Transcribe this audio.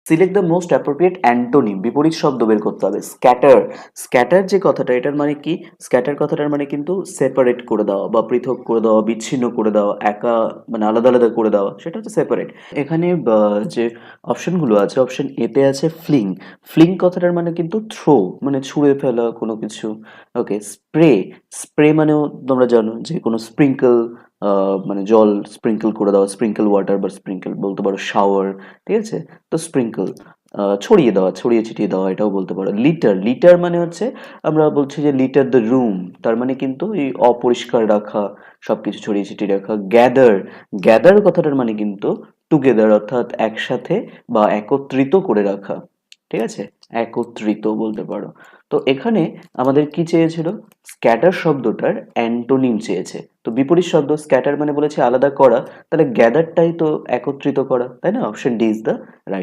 Select the most appropriate antonym, বিপরীত শব্দ বের করতে হবে। স্ক্যাটার, স্ক্যাটার যে কথাটা, এটার মানে কি? স্ক্যাটার কথাটার মানে কিন্তু সেপারেট করে দেওয়া বা পৃথক করে দেওয়া, বিচ্ছিন্ন করে দেওয়া, একা মানে আলাদা আলাদা করে দেওয়া, সেটা হচ্ছে সেপারেট। এখানে যে অপশনগুলো আছে, অপশন এতে আছে ফ্লিং। ফ্লিং কথাটার মানে কিন্তু থ্রো, মানে ছুঁড়ে ফেলা কোনো কিছু। ওকে, স্প্রে, স্প্রে মানেও তোমরা জানো যে কোনো স্প্রিঙ্কল, মানে জল স্প্রিঙ্কল করে দেওয়া, স্প্রিঙ্কল ওয়াটার বা স্প্রিঙ্কল বলতে পারো শাওয়ার, ঠিক আছে? তো স্প্রিঙ্কল ছড়িয়ে দেওয়া, ছড়িয়ে ছিটিয়ে দেওয়া, এটাও বলতে পারো। লিটার, লিটার মানে হচ্ছে আমরা বলছি যে লিটার দ্য রুম, তার মানে কিন্তু এই অপরিষ্কার রাখা, সবকিছু ছড়িয়ে ছিটিয়ে রাখা। গ্যাদার, গ্যাদার কথাটার মানে কিন্তু টুগেদার, অর্থাৎ একসাথে বা একত্রিত করে রাখা, ঠিক আছে? একত্রিত বলতে পারো। তো এখানে আমাদের কি চেয়েছিল? স্ক্যাটার শব্দটার অ্যান্টোনিম চেয়েছে। তো বিপরীত শব্দ স্ক্যাটার মানে বলেছে আলাদা করা, তাহলে গ্যাদারটাই তো একত্রিত করা, তাই না? Option D is the right